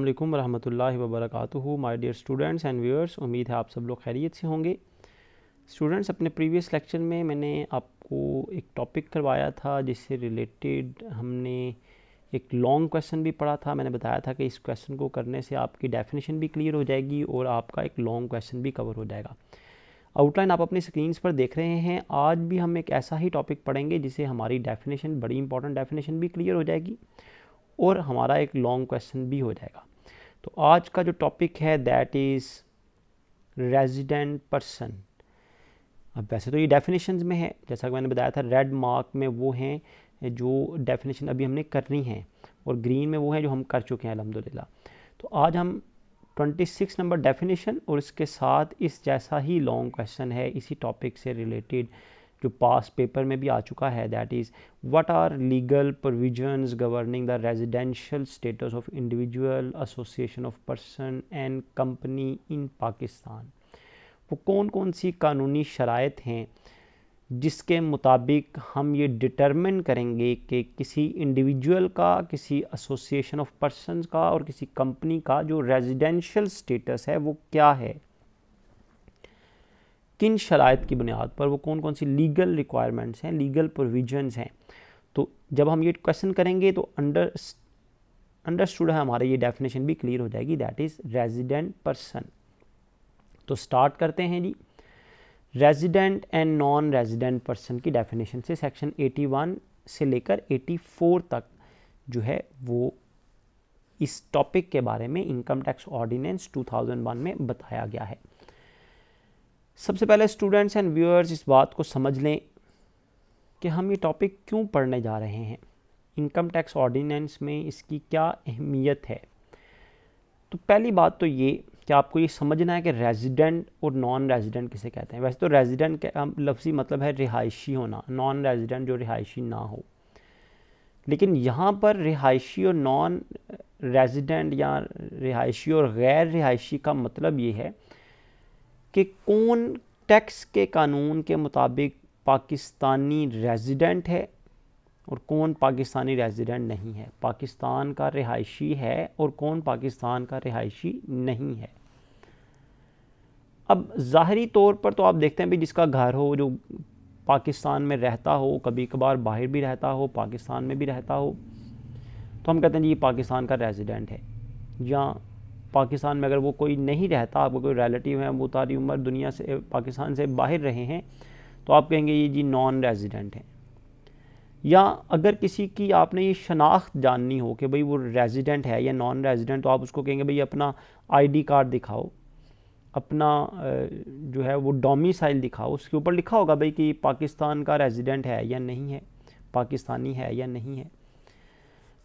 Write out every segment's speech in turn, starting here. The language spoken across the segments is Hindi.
अस्सलामुअलैकुम रहमतुल्लाहि व बरकातुहू। My dear students and viewers, उम्मीद है आप सब लोग खैरियत से होंगे। स्टूडेंट्स, अपने प्रीवियस लेक्चर में मैंने आपको एक टॉपिक करवाया था जिससे रिलेटेड हमने एक लॉन्ग क्वेश्चन भी पढ़ा था। मैंने बताया था कि इस क्वेश्चन को करने से आपकी डेफिनेशन भी क्लियर हो जाएगी और आपका एक लॉन्ग क्वेश्चन भी कवर हो जाएगा। आउटलाइन आप अपनी स्क्रीन्स पर देख रहे हैं। आज भी हम एक ऐसा ही टॉपिक पढ़ेंगे जिससे हमारी डेफिनेशन, बड़ी इंपॉर्टेंट डेफिनेशन भी क्लियर हो जाएगी और हमारा एक लॉन्ग क्वेश्चन भी हो जाएगा। तो आज का जो टॉपिक है दैट इज़ रेजिडेंट पर्सन। अब वैसे तो ये डेफिनेशंस में है, जैसा कि मैंने बताया था, रेड मार्क में वो हैं जो डेफिनेशन अभी हमने करनी है और ग्रीन में वो हैं जो हम कर चुके हैं अल्हम्दुलिल्लाह। तो आज हम 26 नंबर डेफिनेशन और इसके साथ इस जैसा ही लॉन्ग क्वेश्चन है इसी टॉपिक से रिलेटेड जो पास पेपर में भी आ चुका है, that is what are legal provisions governing the residential status of individual, association of person and company in Pakistan. वो कौन कौन सी कानूनी शराइत हैं जिसके मुताबिक हम ये डिटरमिन करेंगे कि किसी इंडिविजुअल का, किसी एसोसिएशन ऑफ पर्सनस का और किसी कंपनी का जो रेजिडेंशियल स्टेटस है वो क्या है, किन शराइत की बुनियाद पर, वो कौन कौन सी लीगल रिक्वायरमेंट्स हैं, लीगल प्रोविजंस हैं। तो जब हम ये क्वेश्चन करेंगे तो अंडरस्टूड है हमारे ये डेफिनेशन भी क्लियर हो जाएगी, दैट इज़ रेजिडेंट पर्सन। तो स्टार्ट करते हैं जी। Resident and non resident person की डेफिनेशन से सेक्शन 81 से लेकर 84 तक जो है वो इस टॉपिक के बारे में इनकम टैक्स ऑर्डिनेंस 2001 में बताया गया है। सबसे पहले स्टूडेंट्स एंड व्यूअर्स इस बात को समझ लें कि हम ये टॉपिक क्यों पढ़ने जा रहे हैं, इनकम टैक्स ऑर्डिनेंस में इसकी क्या अहमियत है। तो पहली बात तो ये कि आपको ये समझना है कि रेजिडेंट और नॉन रेजिडेंट किसे कहते हैं। वैसे तो रेजिडेंट का लफ्ज़ी मतलब है रिहायशी होना, नॉन रेजिडेंट जो रिहायशी ना हो, लेकिन यहाँ पर रिहायशी और नॉन रेजिडेंट या रिहायशी और गैर रिहायशी का मतलब ये है कि कौन टैक्स के कानून के मुताबिक पाकिस्तानी रेजिडेंट है और कौन पाकिस्तानी रेजिडेंट नहीं है, पाकिस्तान का रिहायशी है और कौन पाकिस्तान का रिहायशी नहीं है। अब ज़ाहरी तौर पर तो आप देखते हैं भी जिसका घर हो, जो पाकिस्तान में रहता हो, कभी कभार बाहर भी रहता हो, पाकिस्तान में भी रहता हो, तो हम कहते हैं जी ये पाकिस्तान का रेजिडेंट है। या पाकिस्तान में अगर वो कोई नहीं रहता, आपको कोई रिलेटिव है, वो सारी उम्र दुनिया से, पाकिस्तान से बाहर रहे हैं, तो आप कहेंगे ये जी नॉन रेजिडेंट है। या अगर किसी की आपने ये शनाख्त जाननी हो कि भाई वो रेजिडेंट है या नॉन रेजिडेंट, तो आप उसको कहेंगे भाई अपना आईडी कार्ड दिखाओ, अपना जो है वो डोमिसाइल दिखाओ, उसके ऊपर लिखा होगा भाई कि पाकिस्तान का रेजिडेंट है या नहीं है, पाकिस्तानी है या नहीं है।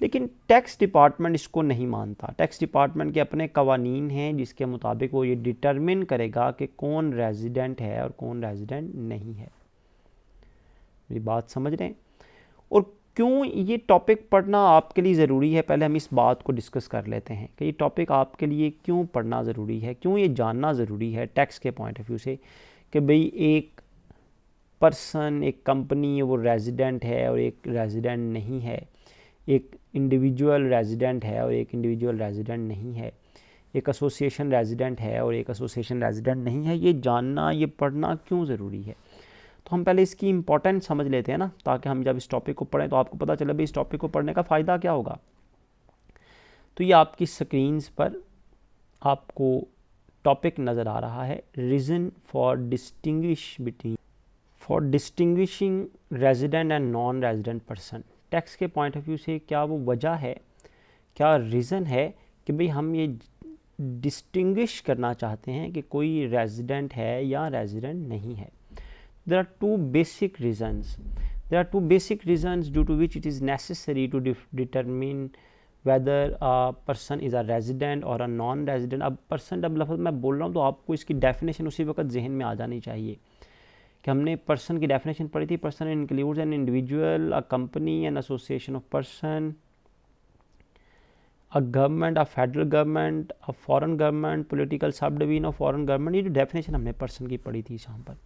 लेकिन टैक्स डिपार्टमेंट इसको नहीं मानता। टैक्स डिपार्टमेंट के अपने कवानीन हैं जिसके मुताबिक वो ये डिटरमिन करेगा कि कौन रेजिडेंट है और कौन रेजिडेंट नहीं है। ये बात समझ रहे हैं? और क्यों ये टॉपिक पढ़ना आपके लिए ज़रूरी है, पहले हम इस बात को डिस्कस कर लेते हैं कि ये टॉपिक आपके लिए क्यों पढ़ना ज़रूरी है, क्यों ये जानना ज़रूरी है टैक्स के पॉइंट ऑफ व्यू से कि भाई एक पर्सन, एक कंपनी वो रेजिडेंट है और एक रेजिडेंट नहीं है, एक इंडिविजुअल रेजिडेंट है और एक इंडिविजुअल रेजिडेंट नहीं है, एक एसोसिएशन रेजिडेंट है और एक एसोसिएशन रेजिडेंट नहीं है। ये जानना, ये पढ़ना क्यों ज़रूरी है, तो हम पहले इसकी इंपॉर्टेंस समझ लेते हैं ना, ताकि हम जब इस टॉपिक को पढ़ें तो आपको पता चले भाई इस टॉपिक को पढ़ने का फ़ायदा क्या होगा। तो ये आपकी स्क्रीन्स पर आपको टॉपिक नज़र आ रहा है, reason for distinguishing resident and non resident person. Tax के पॉइंट ऑफ व्यू से क्या वो वजह है, क्या रीज़न है कि भाई हम ये डिस्टिंग्विश करना चाहते हैं कि कोई रेजिडेंट है या रेजिडेंट नहीं है। There are two basic reasons. There are two basic reasons due to which it is necessary to determine whether a person is a resident or a non-resident. अब person जब लफ्ज़ मैं बोल रहा हूँ तो आपको इसकी डेफिनेशन उसी वक्त जहन में आ जानी चाहिए कि हमने पर्सन की डेफिनेशन पढ़ी थी। Person includes an individual, a company, N association of person, a government, a federal government, a foreign government, political sub division of foreign government. ये जो डेफिनेशन हमने पर्सन की पढ़ी थी यहाँ पर,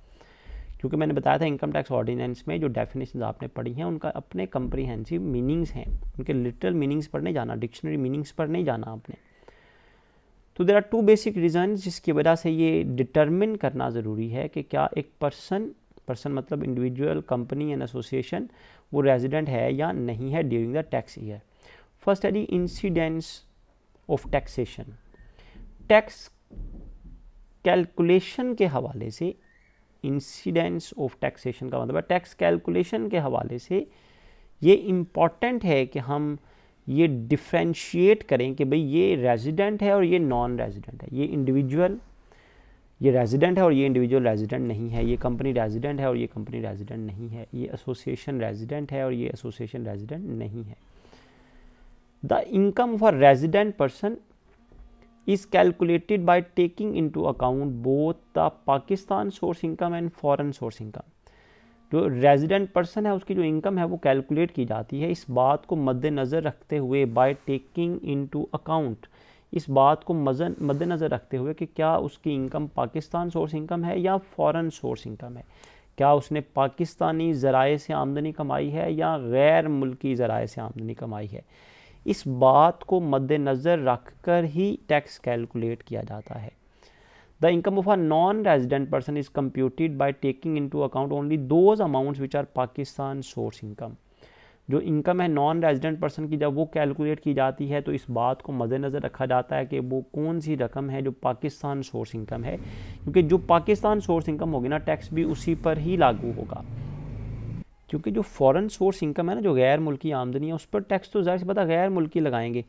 क्योंकि मैंने बताया था इनकम टैक्स ऑर्डिनेंस में जो डेफिनेशन आपने पढ़ी हैं उनका अपने कम्प्रीहेंसिव मीनिंग्स हैं, उनके लिटरल मीनिंग्स पर नहीं जाना, डिक्शनरी मीनिंग्स पर नहीं जाना आपने। तो there are two basic reason जिसकी वजह से ये डिटरमिन करना ज़रूरी है कि क्या एक पर्सन मतलब इंडिविजुअल, कंपनी एंड एसोसिएशन वो रेजिडेंट है या नहीं है during the tax year. First है जी incidence of taxation. Tax calculation के हवाले से, इंसिडेंस ऑफ टैक्सेशन का मतलब है टैक्स कैलकुलेशन के हवाले से ये इम्पॉर्टेंट है कि हम ये डिफ्रेंशिएट करें कि भाई ये रेजिडेंट है और ये नॉन रेजिडेंट है, ये इंडिविजुअल ये रेजिडेंट है और ये इंडिविजुअल रेजिडेंट नहीं है, ये कंपनी रेजिडेंट है और ये कंपनी रेजिडेंट नहीं है, ये एसोसिएशन रेजिडेंट है और ये एसोसिएशन रेजिडेंट नहीं है। The income of a resident person is calculated by taking into account both the Pakistan source income and foreign source income। जो रेजिडेंट पर्सन है उसकी जो इनकम है वो कैलकुलेट की जाती है इस बात को मद्देनज़र रखते हुए, बाय टेकिंग इनटू अकाउंट, इस बात को मद्देनज़र रखते हुए कि क्या उसकी इनकम पाकिस्तान सोर्स इनकम है या फ़ॉरेन सोर्स इनकम है, क्या उसने पाकिस्तानी ज़राए से आमदनी कमाई है या गैर मुल्की ज़राए से आमदनी कमाई है। इस बात को मद्देनज़र रख कर ही टैक्स कैलकुलेट किया जाता है। The income of a non resident person is computed by taking into account only those amounts which are Pakistan source income. जो इनकम है नॉन रेजिडेंट पर्सन की जब वो कैलकुलेट की जाती है तो इस बात को मद्देनज़र रखा जाता है कि वो कौन सी रकम है जो पाकिस्तान सोर्स इनकम है, क्योंकि जो पाकिस्तान सोर्स इनकम होगी ना टैक्स भी उसी पर ही लागू होगा। क्योंकि जो फॉरेन सोर्स इनकम है ना, जो गैर मुल्की आमदनी है, उस पर टैक्स तो ज़ाहिर सी पता गैर मुल्की लगाएंगे,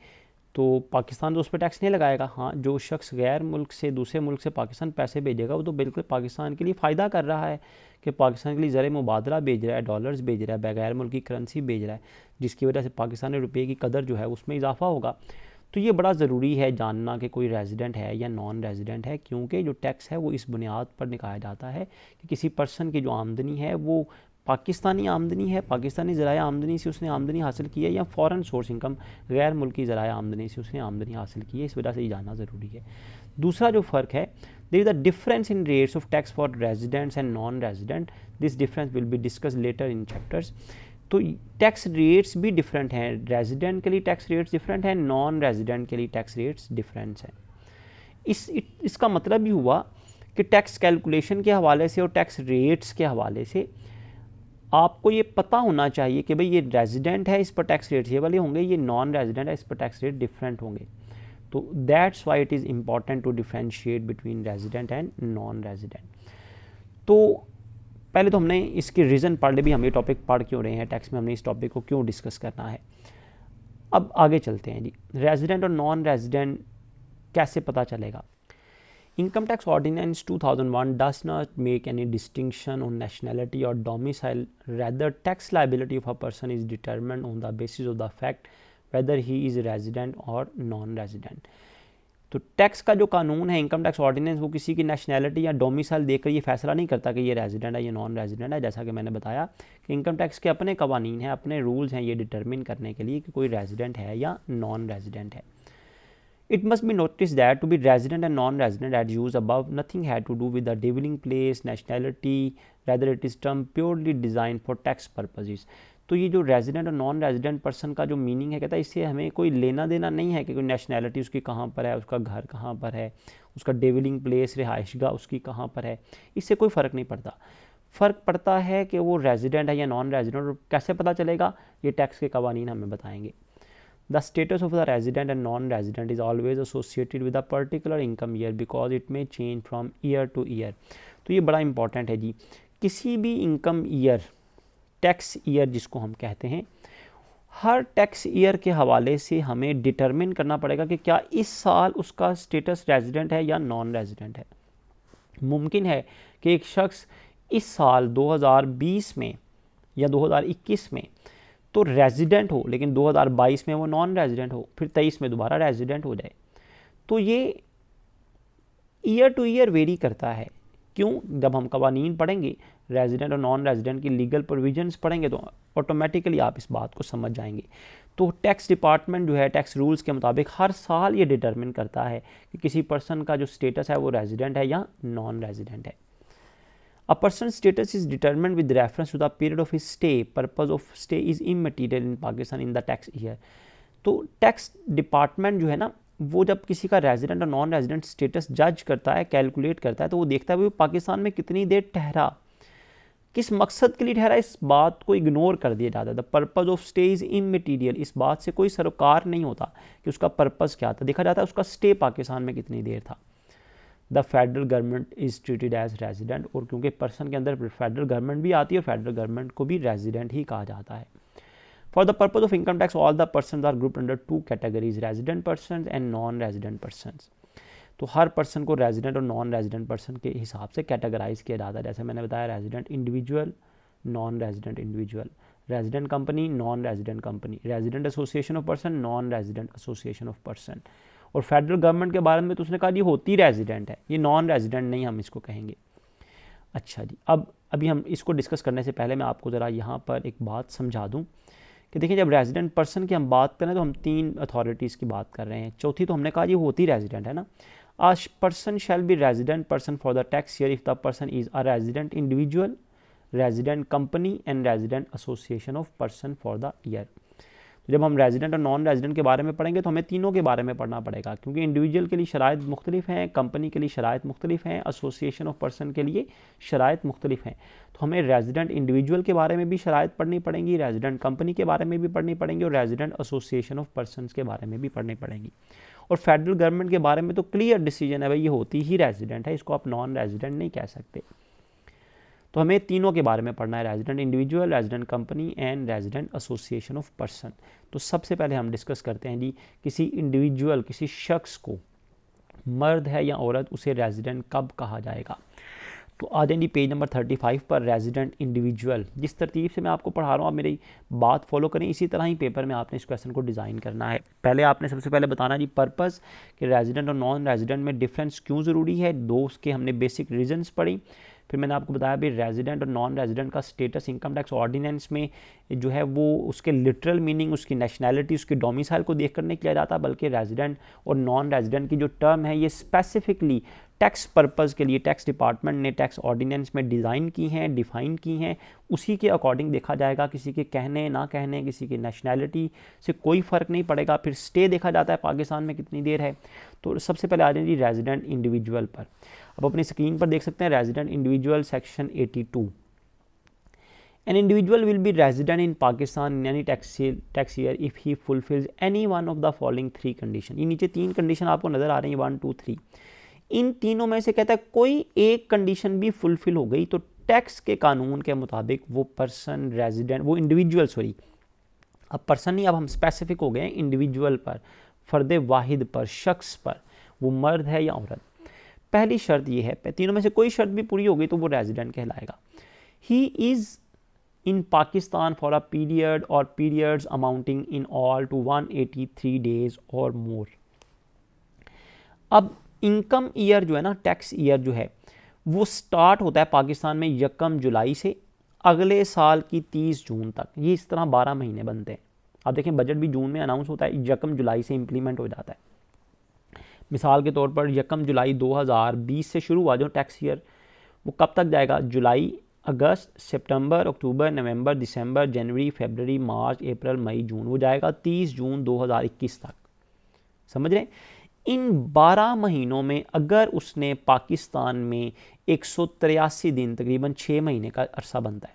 तो पाकिस्तान तो उस पर टैक्स नहीं लगाएगा। हाँ, जो शख्स गैर मुल्क से दूसरे मुल्क से पाकिस्तान पैसे भेजेगा वो तो बिल्कुल पाकिस्तान के लिए फ़ायदा कर रहा है कि पाकिस्तान के लिए ज़र मुबादला भेज रहा है, डॉलर्स भेज रहा है, गैर मुल्की करेंसी भेज रहा है, जिसकी वजह से पाकिस्तानी रुपये की कदर जो है उसमें इजाफा होगा। तो ये बड़ा ज़रूरी है जानना कि कोई रेजिडेंट है या नॉन रेजिडेंट है, क्योंकि जो टैक्स है वो इस बुनियाद पर निकाला जाता है कि किसी पर्सन की जो आमदनी है वो पाकिस्तानी आमदनी है, पाकिस्तानी ज़राए आमदनी से उसने आमदनी हासिल की है, या फ़ॉरेन सोर्स इनकम गैर मुल्की ज़राए आमदनी से उसने आमदनी हासिल की है। इस वजह से ये जानना ज़रूरी है। दूसरा जो फ़र्क है, there is a difference in rates of tax for residents and non resident. This difference will be discuss later in chapters. तो टैक्स रेट्स भी डिफरेंट हैं, रेजिडेंट के लिए टैक्स रेट्स डिफरेंट हैं, नॉन रेजिडेंट के लिए टैक्स रेट्स डिफरेंट हैं। इसका मतलब भी हुआ कि टैक्स कैलकुलेशन के हवाले से और टैक्स रेट्स के हवाले से आपको ये पता होना चाहिए कि भाई ये रेजिडेंट है, इस पर टैक्स रेट ये वाले होंगे, ये नॉन रेजिडेंट है, इस पर टैक्स रेट डिफरेंट होंगे। तो that's why it is important to differentiate between resident and non resident. तो पहले तो हमने इसके रीज़न पढ़ ले, भी हम ये टॉपिक पढ़ क्यों रहे हैं, टैक्स में हमने इस टॉपिक को क्यों डिस्कस करना है। अब आगे चलते हैं जी, रेजिडेंट और नॉन रेजिडेंट कैसे पता चलेगा। Income Tax Ordinance 2001 does not make any distinction on nationality or domicile. Rather, tax liability of a person is determined on the basis of the fact whether he is resident or non-resident. तो टैक्स का जो कानून है, इनकम टैक्स ऑर्डिनेंस, वो किसी की नेशनैलिटी या डोमिसाइल देखकर ये फैसला नहीं करता कि ये रेजिडेंट है, ये नॉन रेजिडेंट है। जैसा कि मैंने बताया कि इनकम टैक्स के अपने कवानीन हैं, अपने रूल्स हैं ये डिटरमिन करने के लिए कि कोई रेजिडेंट है या नॉन रेजिडेंट है। It must be noticed that to be resident and non-resident as used above, nothing had to do with the dwelling place, nationality, rather it is term purely designed for tax purposes. तो ये जो रेजिडेंट और नॉन रेजिडेंट पर्सन का जो मीनिंग है, कहता है इससे हमें कोई लेना देना नहीं है कि कोई नेशनैलिटी उसकी कहाँ पर है, उसका घर कहाँ पर है, उसका डेविलिंग प्लेस रिहाइशगाह उसकी कहाँ पर है, इससे कोई फ़र्क नहीं पड़ता। फ़र्क पड़ता है कि वो रेजिडेंट है या नॉन रेजिडेंट, और कैसे पता चलेगा, ये टैक्स के कवानीन हमें बताएंगे। The status of the resident and non-resident is always associated with a particular income year because it may change from year to year. तो ये बड़ा इंपॉर्टेंट है जी। किसी भी इनकम ईयर, टैक्स ईयर जिसको हम कहते हैं, हर टैक्स ईयर के हवाले से हमें डिटरमिन करना पड़ेगा कि क्या इस साल उसका स्टेटस रेजिडेंट है या नॉन रेजिडेंट है। मुमकिन है कि एक शख्स इस साल 2020 में या 2021 में तो रेजिडेंट हो, लेकिन 2022 में वो नॉन रेजिडेंट हो, फिर 23 में दोबारा रेजिडेंट हो जाए। तो ये ईयर टू ईयर वेरी करता है। क्यों? जब हम कवानीन पढ़ेंगे, रेजिडेंट और नॉन रेजिडेंट की लीगल प्रोविजंस पढ़ेंगे तो ऑटोमेटिकली आप इस बात को समझ जाएंगे। तो टैक्स डिपार्टमेंट जो है टैक्स रूल्स के मुताबिक हर साल ये डिटरमिन करता है कि किसी पर्सन का जो स्टेटस है वो रेजिडेंट है या नॉन रेजिडेंट है। A person's status is determined with reference to the period of his stay. Purpose of stay is immaterial in Pakistan in the tax year. तो टैक्स डिपार्टमेंट जो है ना, वो जब किसी का रेजिडेंट और नॉन रेजिडेंट स्टेटस जज करता है, कैलकुलेट करता है, तो वो देखता है वो पाकिस्तान में कितनी देर ठहरा, किस मकसद के लिए ठहरा, इस बात को इग्नोर कर दिया जाता है। The purpose of stay is immaterial, इस बात से कोई सरोकार नहीं होता कि उसका पर्पज़ क्या था, देखा जाता है उसका स्टे पाकिस्तान में कितनी देर था। The federal government is treated as resident, और क्योंकि पर्सन के अंदर फेडरल गवर्नमेंट भी आती है और फेडरल गवर्नमेंट को भी रेजिडेंट ही कहा जाता है। For the purpose of income tax all the person are grouped under two categories, resident person and non resident person. तो हर पर्सन को रेजिडेंट और नॉन रेजिडेंट पर्सन के हिसाब से कैटेगराइज किया जाता है। जैसे मैंने बताया, resident individual, non resident individual, resident company, non resident company, resident association of person, non resident association of person. और फेडरल गवर्नमेंट के बारे में तो उसने कहा ये होती रेजिडेंट है, ये नॉन रेजिडेंट नहीं हम इसको कहेंगे। अच्छा जी, अभी हम इसको डिस्कस करने से पहले मैं आपको ज़रा यहाँ पर एक बात समझा दूँ कि देखिए, जब रेजिडेंट पर्सन की हम बात करें तो हम 3 अथॉरिटीज़ की बात कर रहे हैं। चौथी तो हमने कहा ये होती रेजिडेंट है ना। A person shall be resident person for the tax year if the person is a resident individual, resident company and resident association of person for the year। तो जब हम रेजिडेंट और नॉन रेजिडेंट के बारे में पढ़ेंगे तो हमें तीनों के बारे में पढ़ना पड़ेगा, क्योंकि इंडिविजुअल के लिए शराइत मुख्तलिफ हैं, कंपनी के लिए शराइत मुख्तलिफ हैं, एसोसिएशन ऑफ पर्सन के लिए शराइत मुख्तलिफ हैं। तो हमें रेजिडेंट इंडिविजुअल के बारे में भी शराइत पढ़नी पड़ेंगी, रेजिडेंट कंपनी के बारे में भी पढ़नी पड़ेंगी और रेजिडेंट एसोसिएशन ऑफ पर्सन के बारे में भी पढ़नी पड़ेंगी। और फेडरल गवर्नमेंट के बारे में तो क्लियर डिसीजन है भाई, ये होती ही रेजिडेंट है, इसको आप नॉन रेजिडेंट नहीं कह सकते। तो हमें तीनों के बारे में पढ़ना है, resident individual, resident company and resident association of person. तो सबसे पहले हम डिस्कस करते हैं जी, किसी इंडिविजुअल, किसी शख्स को, मर्द है या औरत, उसे रेजिडेंट कब कहा जाएगा। तो आ जाएंगे पेज नंबर 35 पर, रेजिडेंट इंडिविजुअल। जिस तरतीब से मैं आपको पढ़ा रहा हूँ आप मेरी बात फॉलो करें, इसी तरह ही पेपर में आपने इस क्वेश्चन को डिज़ाइन करना है। पहले आपने सबसे पहले बताना जी पर्पज़, कि रेजिडेंट और नॉन रेजिडेंट में डिफरेंस क्यों ज़रूरी है। दो उसके हमने बेसिक रीजंस पढ़ी। फिर मैंने आपको बताया भी रेजिडेंट और नॉन रेजिडेंट का स्टेटस इनकम टैक्स ऑर्डिनेंस में जो है वो उसके लिटरल मीनिंग, उसकी नेशनैलिटी, उसकी डोमिसाइल को देख कर नहीं किया जाता, बल्कि रेजिडेंट और नॉन रेजिडेंट की जो टर्म है ये स्पेसिफिकली टैक्स पर्पज़ के लिए टैक्स डिपार्टमेंट ने टैक्स ऑर्डिनेंस में डिज़ाइन की हैं, डिफ़ाइन की हैं, उसी के अकॉर्डिंग देखा जाएगा। किसी के कहने ना कहने, किसी की नेशनैलिटी से कोई फ़र्क नहीं पड़ेगा। फिर स्टे देखा जाता है पाकिस्तान में कितनी देर है। तो सबसे पहले आ जाएंगे रेजिडेंट इंडिविजुअल पर। अब अपनी स्क्रीन पर देख सकते हैं resident individual section 82। An individual will be resident in Pakistan in any tax year if he fulfills any one of the following 3 condition। ये नीचे 3 कंडीशन आपको नज़र आ रही है, 1 2 3। इन तीनों में से कहता है कोई एक कंडीशन भी फुलफिल हो गई तो टैक्स के कानून के मुताबिक वो पर्सन रेजिडेंट, वो इंडिविजुअल, सॉरी अब पर्सन नहीं, अब हम स्पेसिफिक हो गए हैं इंडिविजुअल पर, फ़र्द वाहिद पर, शख्स पर, वो मर्द है या औरत। पहली शर्त ये है, तीनों में से कोई शर्त भी पूरी हो गई तो वो रेजिडेंट कहलाएगा। He is in Pakistan for a period or periods amounting in all to 183 days or more। अब इनकम ईयर जो है ना, टैक्स ईयर जो है वो स्टार्ट होता है पाकिस्तान में 1 जुलाई से अगले साल की 30 जून तक। ये इस तरह 12 महीने बनते हैं। अब देखें बजट भी जून में अनाउंस होता है, 1 जुलाई से इम्प्लीमेंट हो जाता है। मिसाल के तौर पर 1 जुलाई 2020 से शुरू हुआ जो टैक्स ईयर, वो कब तक जाएगा, जुलाई, अगस्त, सितंबर, अक्टूबर, नवंबर, दिसंबर, जनवरी, फरवरी, मार्च, अप्रैल, मई, जून, वो जाएगा 30 जून 2021 तक। समझ रहे हैं? इन 12 महीनों में अगर उसने पाकिस्तान में 183 दिन, तकरीबन 6 महीने का अरसा बनता है,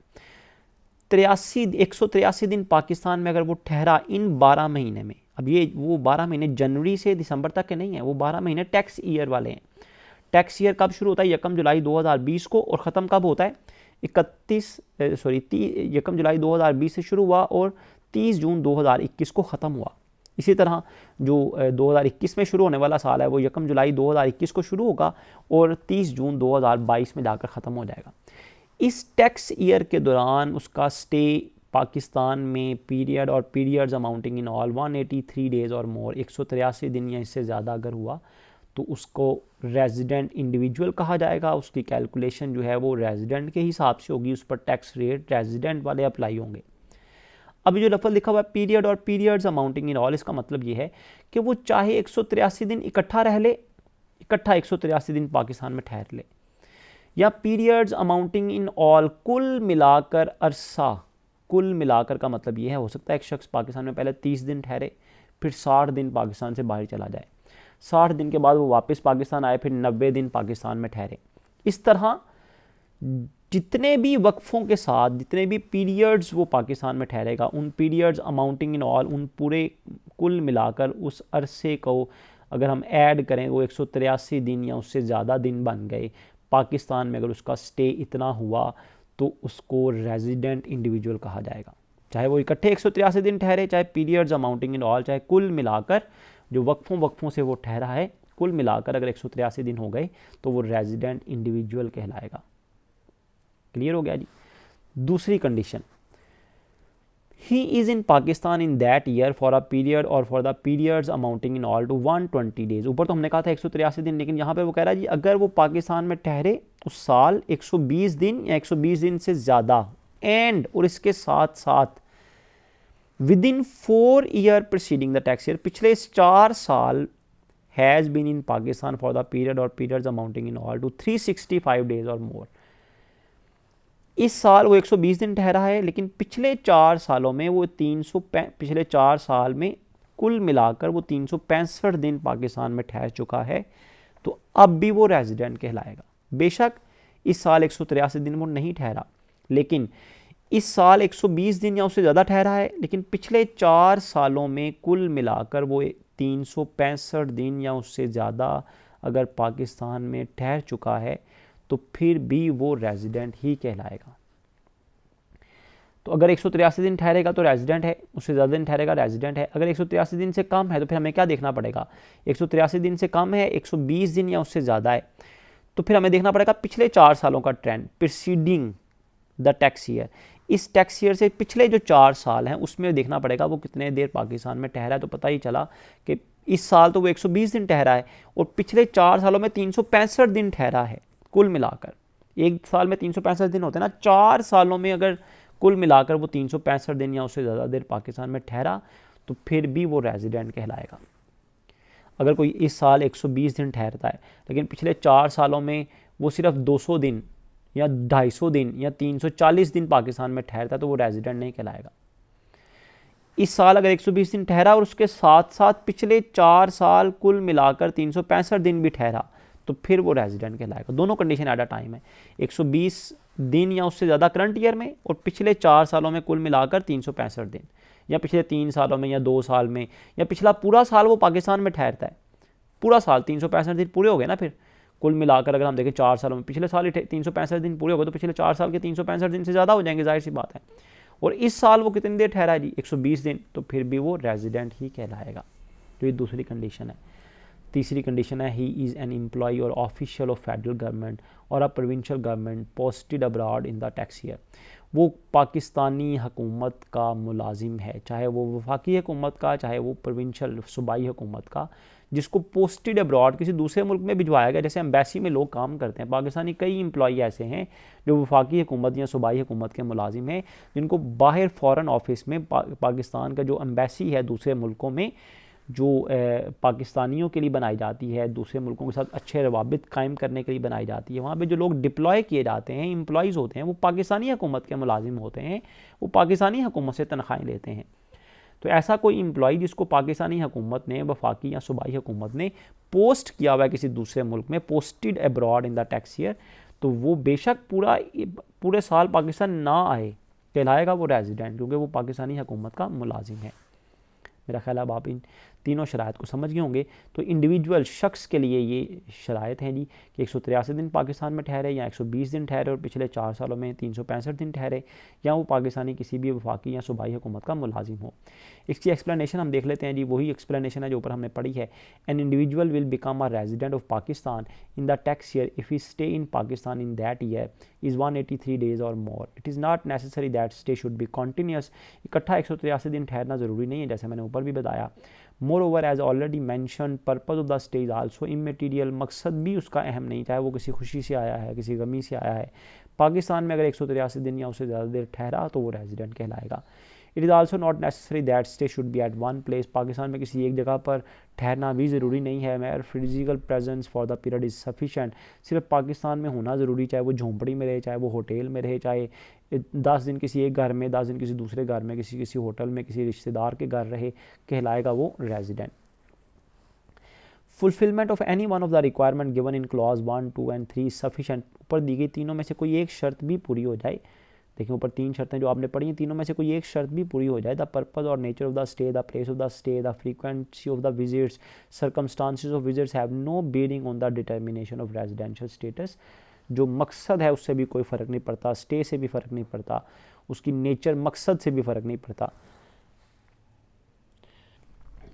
183 दिन पाकिस्तान में अगर वो ठहरा इन 12 महीने में, अब ये वो 12 महीने जनवरी से दिसंबर तक के नहीं हैं, वो 12 महीने टैक्स ईयर वाले हैं। टैक्स ईयर कब शुरू होता है, 1 जुलाई 2020 को, और ख़त्म कब होता है, 1 जुलाई 2020 से शुरू हुआ और 30 जून 2021 को ख़त्म हुआ। इसी तरह जो 2021 में शुरू होने वाला साल है वो 1 जुलाई 2021 को शुरू होगा और 30 जून 2022 में जाकर ख़त्म हो जाएगा। इस टैक्स ईयर के दौरान उसका स्टे पाकिस्तान में period or periods amounting in all 183 days और मोर, 183 दिन या इससे ज़्यादा अगर हुआ तो उसको रेजिडेंट इंडिविजुअल कहा जाएगा। उसकी कैलकुलेशन जो है वो रेजिडेंट के हिसाब से होगी, उस पर टैक्स रेट रेजिडेंट वाले अप्लाई होंगे। अभी जो लफ्ज़ लिखा हुआ है period or periods amounting in all, इसका मतलब ये है कि वो चाहे 183 दिन इकट्ठा रह ले, इकट्ठा 183 दिन पाकिस्तान में ठहर ले, या पीरियड्स अमाउंटिंग इन ऑल, कुल मिलाकर अरसा, कुल मिलाकर का मतलब ये है, हो सकता है एक शख्स पाकिस्तान में पहले 30 दिन ठहरे फिर 60 दिन पाकिस्तान से बाहर चला जाए, 60 दिन के बाद वो वापस पाकिस्तान आए, फिर 90 दिन पाकिस्तान में ठहरे। इस तरह जितने भी वक्फों के साथ जितने भी पीरियड्स वो पाकिस्तान में ठहरेगा, उन पीरियड्स अमाउंटिंग इन ऑल, उन पूरे कुल मिलाकर उस अरसे को अगर हम ऐड करें वो 183 दिन या उससे ज़्यादा दिन बन गए पाकिस्तान में, अगर उसका स्टे इतना हुआ तो उसको रेजिडेंट इंडिविजुअल कहा जाएगा। चाहे वो इकट्ठे 183 दिन ठहरे, चाहे पीरियड्स अमाउंटिंग इन ऑल, चाहे कुल मिलाकर जो वक्फों से वो ठहरा है, कुल मिलाकर अगर 183 दिन हो गए तो वो रेजिडेंट इंडिविजुअल कहलाएगा। क्लियर हो गया जी। दूसरी condition, he is in Pakistan in that year for a period or for the periods amounting in all to 120 days. ऊपर तो हमने कहा था 183 दिन, लेकिन यहाँ पे वो कह रहा है जी अगर वो पाकिस्तान में ठहरे उस साल 120 दिन या 120 दिन से ज़्यादा, एंड और इसके साथ साथ within 4 year preceding the tax year, पिछले 4 साल has been in Pakistan for the period or periods amounting in all to 365 days or more. इस साल वो 120 दिन ठहरा है, लेकिन पिछले 4 सालों में वो पिछले 4 साल में कुल मिलाकर वो 365 दिन पाकिस्तान में ठहर चुका है, तो अब भी वो रेजिडेंट कहलाएगा। बेशक इस साल 183 दिन वो नहीं ठहरा, लेकिन इस साल 120 दिन या उससे ज़्यादा ठहरा है, लेकिन पिछले 4 सालों में कुल मिलाकर वो 365 दिन या उससे ज़्यादा अगर पाकिस्तान में ठहर चुका है तो फिर भी वो रेजिडेंट ही कहलाएगा। तो अगर 183 दिन ठहरेगा तो रेजिडेंट है, उससे ज़्यादा दिन ठहरेगा रेजिडेंट है। अगर 183 दिन से कम है तो फिर हमें क्या देखना पड़ेगा, 183 दिन से कम है, 120 दिन या उससे ज़्यादा है, तो फिर हमें देखना पड़ेगा पिछले 4 सालों का trend preceding the tax year. इस टैक्स ईयर से पिछले जो 4 साल हैं उसमें देखना पड़ेगा वो कितने देर पाकिस्तान में ठहरा है। तो पता ही चला कि इस साल तो वो 120 दिन ठहरा है और पिछले 4 सालों में 365 दिन ठहरा है कुल मिलाकर। एक साल में 365 दिन होते हैं ना, 4 सालों में अगर कुल मिलाकर वो 365 दिन या उससे ज़्यादा देर पाकिस्तान में ठहरा तो फिर भी वो रेजिडेंट कहलाएगा। अगर कोई इस साल 120 दिन ठहरता है लेकिन पिछले 4 सालों में वो सिर्फ 200 दिन या 250 दिन या 340 दिन पाकिस्तान में ठहरता है तो वो रेजिडेंट नहीं कहलाएगा। इस साल अगर 120 दिन ठहरा और उसके साथ साथ पिछले 4 साल कुल मिलाकर 365 दिन भी ठहरा तो फिर वो रेजिडेंट कहलाएगा। दोनों कंडीशन एट अ टाइम है, 120 दिन या उससे ज़्यादा करंट ईयर में और पिछले 4 सालों में कुल मिलाकर 365 दिन, या पिछले 3 सालों में या 2 साल में, या पिछला पूरा साल वो पाकिस्तान में ठहरता है। पूरा साल 365 दिन पूरे हो गए ना, फिर कुल मिलाकर अगर हम देखें 4 सालों में, पिछले साल 365 दिन पूरे हो गए तो पिछले 4 साल के 365 दिन से ज़्यादा हो जाएंगे, जाहिर सी बात है। और इस साल वो कितनी देर ठहरा है जी, 120 दिन, तो फिर भी वो रेजिडेंट ही कहलाएगा। तो ये दूसरी कंडीशन है। तीसरी कंडीशन है ही इज़ एन एम्प्लॉई और ऑफिशियल ऑफ फेडरल गवर्नमेंट और अ provincial government posted abroad in the tax year. वो पाकिस्तानी हुकूमत का मुलाजिम है, चाहे वो वफाकी हुकूमत का, चाहे वो प्रोविंशियल सूबाई हुकूमत का, जिसको पोस्टेड अब्रॉड किसी दूसरे मुल्क में भिजवाया गया। जैसे एम्बेसी में लोग काम करते हैं, पाकिस्तानी कई एम्प्लॉई ऐसे हैं जो वफाकी हुकूमत या सूबाई हुकूमत के मुलाजिम हैं, जिनको बाहर फ़ॉरेन ऑफिस में पाकिस्तान का जो एम्बेसी है दूसरे मुल्कों में जो पाकिस्तानियों के लिए बनाई जाती है, दूसरे मुल्कों के साथ अच्छे रवाबित कायम करने के लिए बनाई जाती है, वहाँ पे जो लोग डिप्लॉय किए जाते हैं, एम्प्लॉयज़ होते हैं, वो पाकिस्तानी हुकूमत के मुलाजिम होते हैं, वो पाकिस्तानी हुकूमत से तनख्वाहें लेते हैं। तो ऐसा कोई एम्प्लॉय जिसको पाकिस्तानी हुकूमत ने, वफाकी या सूबाई हुकूमत ने पोस्ट किया हुआ है किसी दूसरे मुल्क में, posted abroad in the tax year, तो वो बेशक पूरे साल पाकिस्तान ना आए कहलाएगा वो रेजिडेंट, क्योंकि वो पाकिस्तानी हुकूमत का मुलाजिम है। मेरा ख्याल अब आप इन तीनों शराइत को समझ गए होंगे। तो इंडिविजुअल शख्स के लिए ये शराइत हैं जी कि 183 दिन पाकिस्तान में ठहरे या 120 दिन ठहरे और पिछले 4 सालों में 365 दिन ठहरे, या वो पाकिस्तानी किसी भी वफाकी या सूबाई हुकूमत का मुलाजिम हो। इसकी एक्सप्लेनेशन हम देख लेते हैं जी, वही एक्सप्लेनेशन है जो ऊपर हमने पढ़ी है। An individual will become a resident of Pakistan in the tax year if he stay in Pakistan in that year is 183 days or more. It is not necessary that stay should be continuous. इकट्ठा 183 दिन ठहरना ज़रूरी नहीं है, जैसे मैंने ऊपर भी बताया। Moreover, as already mentioned, purpose of the stay is also immaterial। मकसद भी उसका अहम नहीं, चाहे वो किसी खुशी से आया है, किसी गमी से आया है। पाकिस्तान में अगर 183 दिन या उससे ज़्यादा देर ठहरा तो वो रेजिडेंट कहलाएगा। It is also not necessary that stay should be at one place. Pakistan में किसी एक जगह पर ठहरना भी ज़रूरी नहीं है। Mayor physical presence for the period is sufficient. सिर्फ पाकिस्तान में होना ज़रूरी, चाहे वो झोंपड़ी में रहे, चाहे वो होटल में रहे, चाहे 10 दिन किसी एक घर में, 10 दिन किसी दूसरे घर में, किसी होटल में, किसी रिश्तेदार के घर रहे, कहलाएगा वो resident. Fulfilment of any one of the requirement given in clause 1, 2 and 3 sufficient, ऊपर दी गई तीनों में से कोई एक शर्त भी पूरी हो जाए, देखिए ऊपर 3 शर्तें जो आपने पढ़ी हैं, तीनों में से कोई एक शर्त भी पूरी हो जाए, द पर्पस और nature of the stay, the place of the stay, the frequency of the visits, circumstances of visits have no bearing on the determination of residential status, जो मकसद है उससे भी कोई फ़र्क नहीं पड़ता, स्टे से भी फ़र्क नहीं पड़ता, उसकी नेचर मकसद से भी फ़र्क नहीं पड़ता।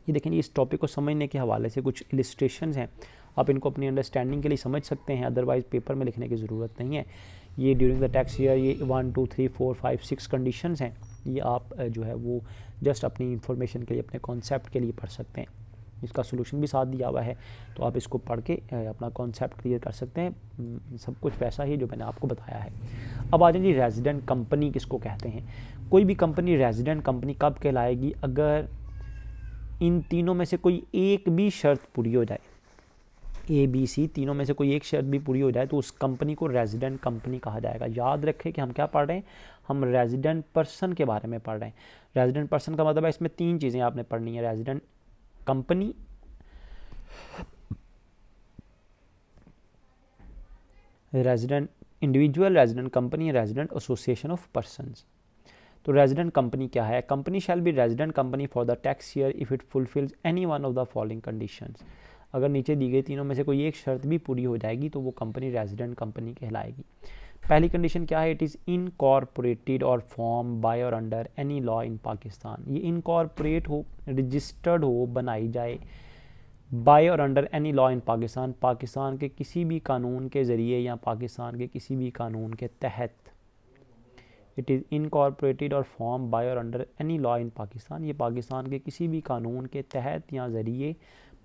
ये देखें, इस टॉपिक को समझने के हवाले से कुछ इलिस्ट्रेशंस हैं, आप इनको अपनी अंडरस्टैंडिंग के लिए समझ सकते हैं, अदरवाइज़ पेपर में लिखने की ज़रूरत नहीं है। ये ड्यूरिंग द टैक्स ईयर ये 1, 2, 3, 4, 5, 6 कंडीशंस हैं, ये आप जो है वो जस्ट अपनी इंफॉर्मेशन के लिए, अपने कॉन्सेप्ट के लिए पढ़ सकते हैं। इसका सोल्यूशन भी साथ दिया हुआ है, तो आप इसको पढ़ के अपना कॉन्सेप्ट क्लियर कर सकते हैं। सब कुछ वैसा ही जो मैंने आपको बताया है। अब आ जाए जी, रेजिडेंट कंपनी किसको कहते हैं। कोई भी कंपनी रेजिडेंट कंपनी कब कहलाएगी, अगर इन तीनों में से कोई एक भी शर्त पूरी हो जाए, ABC तीनों में से कोई एक शर्त भी पूरी हो जाए, तो उस कंपनी को रेजिडेंट कंपनी कहा जाएगा। याद रखें कि हम क्या पढ़ रहे हैं, हम रेजिडेंट पर्सन के बारे में पढ़ रहे हैं। रेजिडेंट पर्सन का मतलब है इसमें 3 चीज़ें आपने पढ़नी है, resident company, resident individual, resident company, resident association of persons. तो रेजिडेंट कंपनी क्या है, company shall be resident company for the tax year if it fulfils any one of the following conditions. अगर नीचे दी गई तीनों में से कोई एक शर्त भी पूरी हो जाएगी तो वो कंपनी रेजिडेंट कंपनी कहलाएगी। पहली कंडीशन क्या है, it is incorporated or form by or under any law in Pakistan. ये इनकॉर्पोरेट हो, रजिस्टर्ड हो, बनाई जाए bye or under any law in Pakistan, Pakistan के किसी भी कानून के ज़रिए या पाकिस्तान के किसी भी कानून के तहत। It is incorporated or form by or under any law in Pakistan, ये पाकिस्तान के किसी भी कानून के तहत या ज़रिए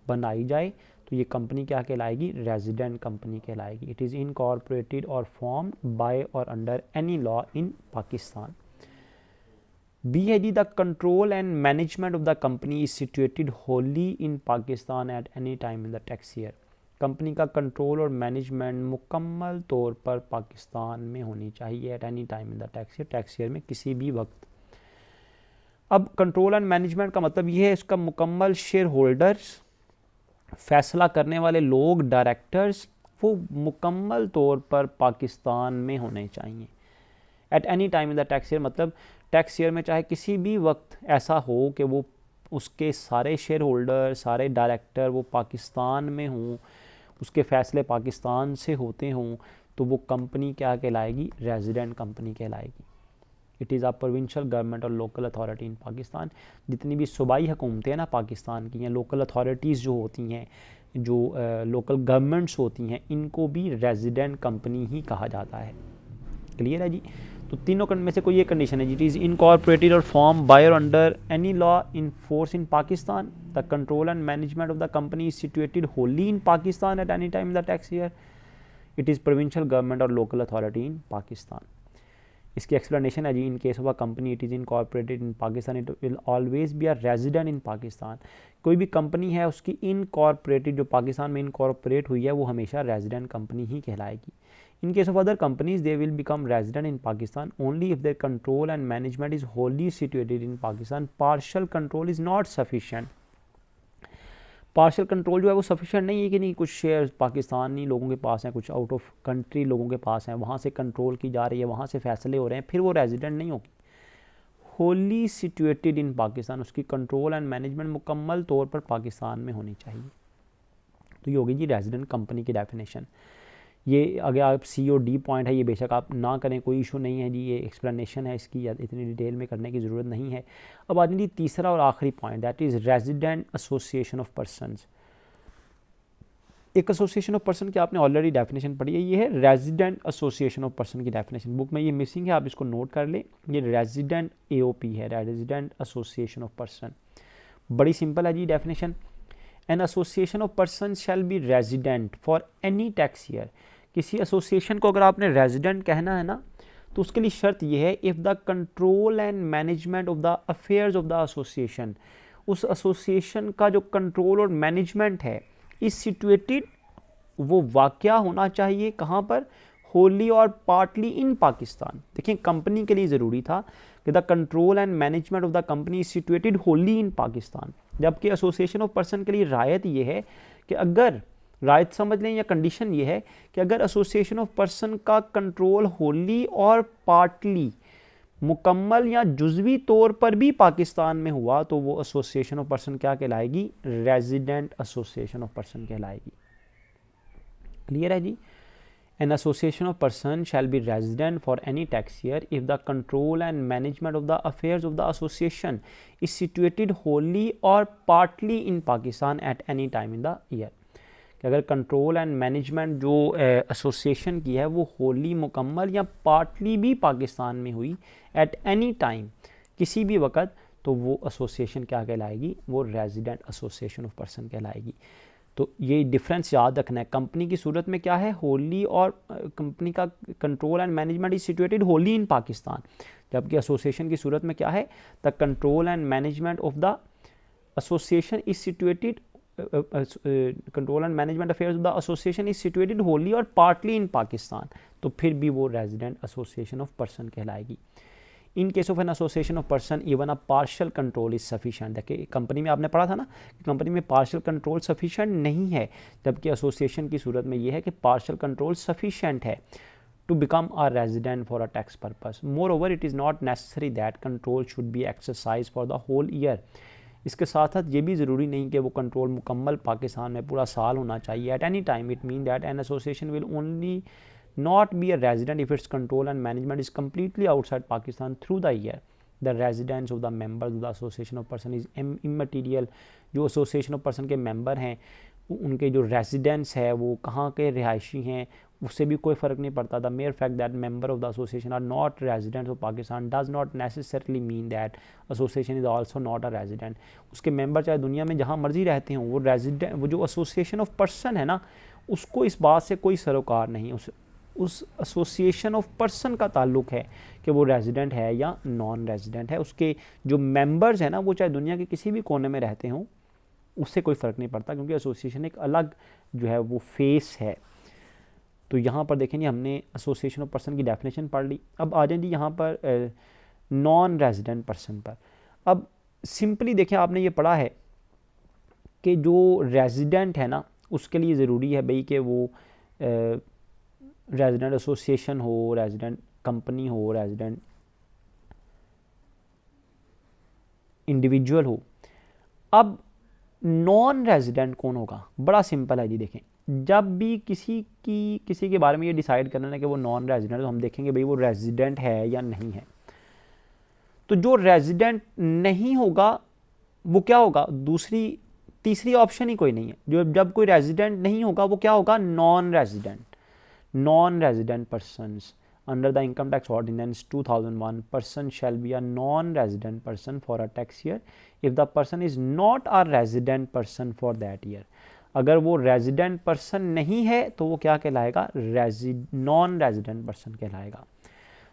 बनाई जाए तो ये कंपनी क्या कहलाएगी, रेजिडेंट कंपनी कहलाएगी। It is incorporated or form by or under any law in Pakistan. B है जी, the control and management of the company is situated wholly in Pakistan at any time in the tax year. Company का कंट्रोल और मैनेजमेंट मुकम्मल तौर पर पाकिस्तान में होनी चाहिए at any time in the tax year में किसी भी वक्त। अब कंट्रोल एंड मैनेजमेंट का मतलब ये है, इसका मुकम्मल शेयर होल्डर्स, फैसला करने वाले लोग, डायरेक्टर्स, वो मुकम्मल तौर पर पाकिस्तान में होने चाहिए at any time in the tax year. मतलब टैक्स ईयर में चाहे किसी भी वक्त ऐसा हो कि वो उसके सारे शेयर होल्डर, सारे डायरेक्टर वो पाकिस्तान में हों, उसके फ़ैसले पाकिस्तान से होते हों, तो वो कंपनी क्या कहलाएगी, रेजिडेंट कंपनी कहलाएगी। It is a provincial government or local authority in Pakistan. जितनी भी सूबाई हुकूमतें हैं ना पाकिस्तान की, या लोकल अथॉरिटीज़ जो होती हैं, जो लोकल गवर्नमेंट्स होती हैं, इनको भी रेजिडेंट कंपनी ही कहा जाता है। क्लियर है जी। तो तीनों में से कोई एक कंडीशन है जी, it is incorporated or form by or under any law in force in Pakistan, the control and management of the company is situated wholly in Pakistan at any time in the tax year, it is provincial government or local authority in Pakistan. इसकी एक्सप्लेनेशन है जी, in case of a company it is incorporated in Pakistan it will always be a resident in Pakistan. कोई भी कंपनी है उसकी इनकॉर्पोरेटेड, जो पाकिस्तान में इनकॉर्पोरेट हुई है, वो हमेशा रेजिडेंट कंपनी ही कहलाएगी। In case of other companies, they will become resident in Pakistan only if their control and management is wholly situated in Pakistan. Partial control is not sufficient. Partial control जो है वो सफिशिएंट नहीं है कि नहीं कुछ शेयर पाकिस्तानी लोगों के पास हैं, कुछ आउट ऑफ कंट्री लोगों के पास हैं, वहाँ से कंट्रोल की जा रही है, वहाँ से फैसले हो रहे हैं, फिर वो रेजिडेंट नहीं होगी। होली सिचुएटेड इन पाकिस्तान, उसकी कंट्रोल एंड मैनेजमेंट मुकम्मल तौर पर पाकिस्तान में होनी चाहिए। तो ये होगी जी रेजिडेंट कंपनी की डेफिनेशन। ये अगर आप सी और डी पॉइंट है, ये बेशक आप ना करें, कोई इशू नहीं है जी, ये एक्सप्लेनेशन है इसकी, इतनी डिटेल में करने की ज़रूरत नहीं है। अब आते हैं जी तीसरा और आखिरी point, that is resident association of persons. एक एसोसिएशन ऑफ पर्सन की आपने ऑलरेडी डेफिनेशन पढ़ी है, ये है रेजिडेंट एसोसिएशन ऑफ पर्सन की डेफिनेशन। बुक में ये मिसिंग है, आप इसको नोट कर लें। ये रेजिडेंट AOP है, रेजिडेंट एसोसिएशन ऑफ पर्सन। बड़ी सिंपल है जी definition. An association of person shall be resident for any tax year. किसी एसोसिएशन को अगर आपने रेजिडेंट कहना है ना, तो उसके लिए शर्त यह है, if the control and management of the affairs of the association, उस एसोसिएशन का जो कंट्रोल और मैनेजमेंट है, इस सिचुएटेड, वो वाक़या होना चाहिए कहाँ पर, होली और पार्टली इन पाकिस्तान। देखिए कंपनी के लिए ज़रूरी था कि the control and management of the company is situated wholly in Pakistan, जबकि एसोसिएशन ऑफ पर्सन के लिए रायत ये है कि अगर राइट समझ लें या कंडीशन ये है कि अगर एसोसिएशन ऑफ पर्सन का कंट्रोल होली और पार्टली मुकम्मल या जुज़वी तौर पर भी पाकिस्तान में हुआ तो वो एसोसिएशन ऑफ पर्सन क्या कहलाएगी, रेजिडेंट एसोसिएशन ऑफ पर्सन कहलाएगी। क्लियर है जी। An association of person shall be resident for any tax year if the control and management of the affairs of the association is situated wholly or partly in Pakistan at any time in the year। कि अगर कंट्रोल एंड मैनेजमेंट जो एसोसिएशन की है वो होली मुकम्मल या पार्टली भी पाकिस्तान में हुई एट एनी टाइम किसी भी वक्त, तो वो एसोसिएशन क्या कहलाएगी, वो रेजिडेंट एसोसिएशन ऑफ पर्सन कहलाएगी। तो ये डिफरेंस याद रखना है। कंपनी की सूरत में क्या है, होली, और कंपनी का control and management is situated wholly in Pakistan, जबकि एसोसिएशन की सूरत में क्या है, the control and management of the association is situated, control and management affairs of the association is situated wholly or partly इन पाकिस्तान, तो फिर भी वो रेजिडेंट एसोसिएशन ऑफ पर्सन कहलाएगी। In case of an association of person even a partial control is sufficient. देखिए कंपनी में आपने पढ़ा था ना कि कंपनी में पार्शियल कंट्रोल सफिशिएंट नहीं है, जबकि एसोसिएशन की सूरत में ये है कि पार्शियल कंट्रोल सफिशिएंट है to become a resident for a tax purpose. Moreover it is not necessary that control should be exercise for the whole year. इसके साथ साथ ये भी ज़रूरी नहीं कि वो कंट्रोल मुकम्मल पाकिस्तान में पूरा साल होना चाहिए। At any time it mean that an association will only not be a resident if its control and management is completely outside Pakistan through the year. The residence of the members of the association of person is immaterial। जो association of person के member हैं उनके जो residence है वो कहाँ के रिहायशी हैं उससे भी कोई फ़र्क नहीं पड़ता। The mere fact that member of the association are not residents of Pakistan does not necessarily mean that association is also not a resident। उसके member चाहे दुनिया में जहाँ मर्जी रहते हों, वो resident, वो जो association of person है ना, उसको इस बात से कोई सरोकार नहीं, उस एसोसिएशन ऑफ पर्सन का ताल्लुक है कि वो रेजिडेंट है या नॉन रेजिडेंट है। उसके जो मेंबर्स हैं ना वो चाहे दुनिया के किसी भी कोने में रहते हों, उससे कोई फ़र्क नहीं पड़ता, क्योंकि एसोसिएशन एक अलग जो है वो फेस है। तो यहाँ पर देखें जी हमने एसोसिएशन ऑफ पर्सन की डेफिनेशन पढ़ ली। अब आ जाए जी यहाँ पर नॉन रेजिडेंट पर्सन पर। अब सिंपली देखें आपने ये पढ़ा है कि जो रेजिडेंट है ना उसके लिए ज़रूरी है भाई कि वो रेजिडेंट एसोसिएशन हो, रेजिडेंट कंपनी हो, रेजिडेंट इंडिविजुअल हो। अब नॉन रेजिडेंट कौन होगा, बड़ा सिंपल है जी। देखें जब भी किसी के बारे में ये डिसाइड करना है कि वो नॉन रेजिडेंट, तो हम देखेंगे भाई वो रेजिडेंट है या नहीं है। तो जो रेजिडेंट नहीं होगा वो क्या होगा, तीसरी ऑप्शन ही कोई नहीं है। जो जब कोई रेजिडेंट नहीं होगा वो क्या होगा, non resident. Non-resident persons under the income tax ordinance 2001 person shall be a non-resident person for a tax year if the person is not a resident person for that year। अगर वो resident person नहीं है तो वो क्या कहलाएगा, non-resident person कहलाएगा।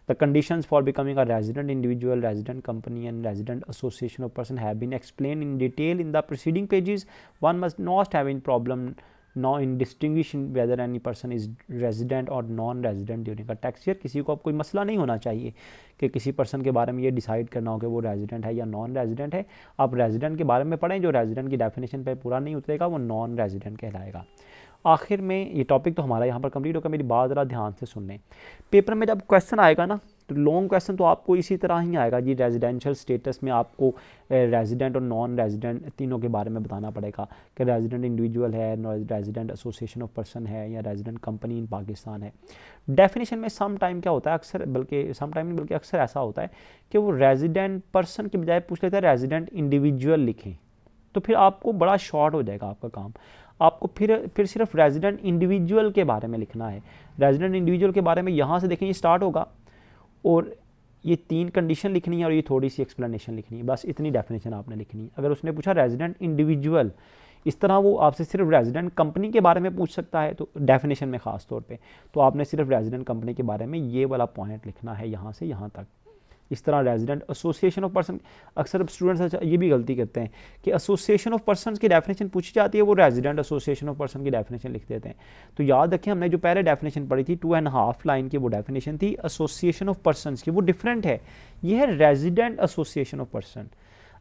The conditions for becoming a resident individual, resident company and resident association of person have been explained in detail in the preceding pages। One must not have any problem now in distinguishing whether any person is resident or non-resident during a tax year। किसी को अब कोई मसला नहीं होना चाहिए कि किसी पर्सन के बारे में ये डिसाइड करना हो कि वो रेजिडेंट है या नॉन रेजिडेंट है। आप रेजिडेंट के बारे में पढ़ें, जो रेजिडेंट की डेफिनेशन पे पूरा नहीं उतरेगा वो नॉन रेजिडेंट कहलाएगा। आखिर में ये टॉपिक तो हमारा यहाँ पर कंप्लीट होगा। मेरी बात ज़रा ध्यान से सुन लें। पेपर में जब क्वेश्चन आएगा ना तो लॉन्ग क्वेश्चन तो आपको इसी तरह ही आएगा जी। रेजिडेंशियल स्टेटस में आपको रेजिडेंट और नॉन रेजिडेंट तीनों के बारे में बताना पड़ेगा कि रेजिडेंट इंडिविजुअल है, रेजिडेंट एसोसिएशन ऑफ पर्सन है या रेजिडेंट कंपनी इन पाकिस्तान है। डेफिनेशन में सम टाइम क्या होता है, बल्कि अक्सर ऐसा होता है कि वो रेजिडेंट पर्सन के बजाय पूछ लेता है रेजिडेंट इंडिविजुअल लिखें, तो फिर आपको बड़ा शॉर्ट हो जाएगा आपका काम। आपको फिर सिर्फ रेजिडेंट इंडिविजुअल के बारे में लिखना है। रेजिडेंट इंडिविजुअल के बारे में यहाँ से देखें ये स्टार्ट होगा और ये 3 कंडीशन लिखनी है और ये थोड़ी सी एक्सप्लेनेशन लिखनी है, बस इतनी डेफिनेशन आपने लिखनी है। अगर उसने पूछा रेजिडेंट इंडिविजुअल, इस तरह वो आपसे सिर्फ रेजिडेंट कंपनी के बारे में पूछ सकता है तो डेफिनेशन में ख़ास तौर पे, तो आपने सिर्फ रेजिडेंट कंपनी के बारे में ये वाला पॉइंट लिखना है यहाँ से यहाँ तक। इस तरह रेजिडेंट एसोसिएशन ऑफ पर्सन, अक्सर स्टूडेंट्स ये भी गलती करते हैं कि एसोसिएशन ऑफ पर्सन की डेफिनेशन पूछी जाती है, वो रेजिडेंट एसोसिएशन ऑफ पर्सन की डेफिनेशन लिख देते हैं। तो याद रखें हमने जो पहले डेफिनेशन पढ़ी थी 2.5 लाइन की, वो डेफिनेशन थी एसोसिएशन ऑफ पर्सन की, वो डिफरेंट है। ये है रेजिडेंट एसोसिएशन ऑफ पर्सन।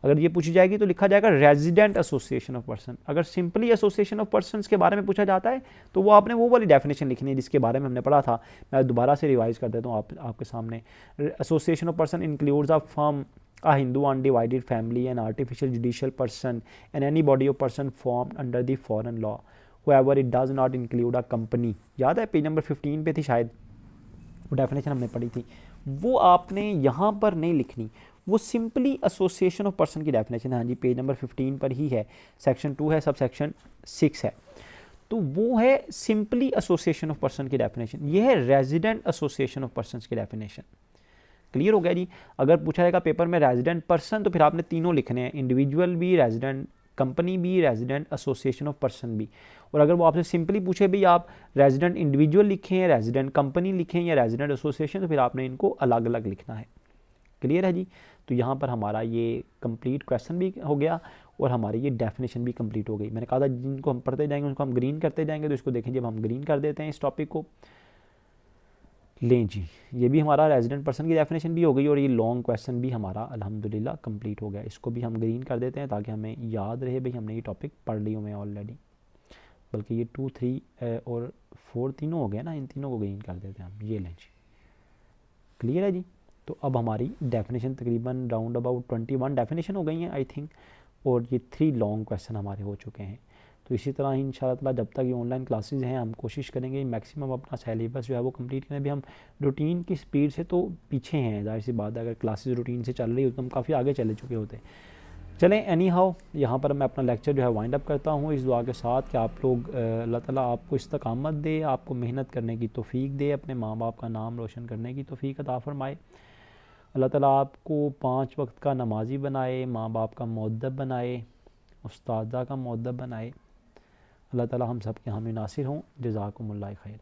अगर ये पूछी जाएगी तो लिखा जाएगा रेजिडेंट एसोसिएशन ऑफ पर्सन। अगर सिंपली एसोसिएशन ऑफ पर्सनस के बारे में पूछा जाता है तो वो आपने वो वाली डेफिनेशन लिखनी है जिसके बारे में हमने पढ़ा था। मैं दोबारा से रिवाइज कर देता हूँ आपके सामने। Association of person includes a firm, a Hindu undivided family, an artificial judicial person, and any body of person formed under the foreign law. However, it does not include a company. याद है पेज नंबर 15 पे थी शायद, वो डेफिनेशन हमने पढ़ी थी, वो आपने यहाँ पर नहीं लिखनी, वो सिंपली एसोसिएशन ऑफ पर्सन की डेफिनेशन है। हाँ जी, पेज नंबर 15 पर ही है, सेक्शन 2 है, सब सेक्शन 6 है। तो वो है सिंपली एसोसिएशन ऑफ पर्सन की डेफिनेशन, ये है रेजिडेंट एसोसिएशन ऑफ पर्सन की डेफिनेशन। क्लियर हो गया जी। अगर पूछा जाएगा पेपर में रेजिडेंट पर्सन तो फिर आपने तीनों लिखने हैं, इंडिविजुअल भी, रेजिडेंट कंपनी भी, रेजिडेंट एसोसिएशन ऑफ पर्सन भी। और अगर वो आपसे सिंपली पूछे भी आप रेजिडेंट इंडिविजुअल लिखें, रेजिडेंट कंपनी लिखें या रेजिडेंट एसोसिएशन, तो फिर आपने इनको अलग अलग लिखना है। क्लियर है जी। तो यहाँ पर हमारा ये कंप्लीट क्वेश्चन भी हो गया और हमारी ये डेफिनेशन भी कंप्लीट हो गई। मैंने कहा था जिनको हम पढ़ते जाएंगे उनको हम ग्रीन करते जाएंगे, तो इसको देखें जब हम ग्रीन कर देते हैं इस टॉपिक को, लें जी, ये भी हमारा रेजिडेंट पर्सन की डेफिनेशन भी हो गई और ये लॉन्ग क्वेश्चन भी हमारा अल्हम्दुलिल्लाह कंप्लीट हो गया। इसको भी हम ग्रीन कर देते हैं ताकि हमें याद रहे भाई हमने ये टॉपिक पढ़ ली हुए ऑलरेडी, बल्कि ये 2, 3 और 4 तीनों हो गए ना, इन तीनों को ग्रीन कर देते हैं हम। ये लें जी, क्लियर है जी। तो अब हमारी डेफिनेशन तकरीबन राउंड अबाउट 21 डेफिनेशन हो गई हैं आई थिंक, और ये 3 लॉन्ग क्वेश्चन हमारे हो चुके हैं। तो इसी तरह ही इंशाल्लाह ताला जब तक ये ऑनलाइन क्लासेस हैं हम कोशिश करेंगे मैक्सिमम अपना सिलेबस जो है वो कंप्लीट करें। भी हम रूटीन की स्पीड से तो पीछे हैं, जाहिर सी बात है, अगर क्लासेस रूटीन से चल रही हो तो हम काफ़ी आगे चले चुके होते। चलें एनी हाउ, यहाँ पर मैं अपना लेक्चर जो है वाइंड अप करता हूँ इस दुआ के साथ कि आप लोग अल्लाह ताला आपको इस्तकामत दे, आपको मेहनत करने की तौफीक दे, अपने माँ बाप का नाम रोशन करने की तौफीक अता फरमाए। अल्लाह ताला आपको 5 वक्त का नमाजी बनाए, माँ बाप का मुअद्दब बनाए, उस्तादा का मुअद्दब बनाए। अल्लाह ताला हम सब के हामी नासिर हों। जज़ाकुमुल्लाह खैर।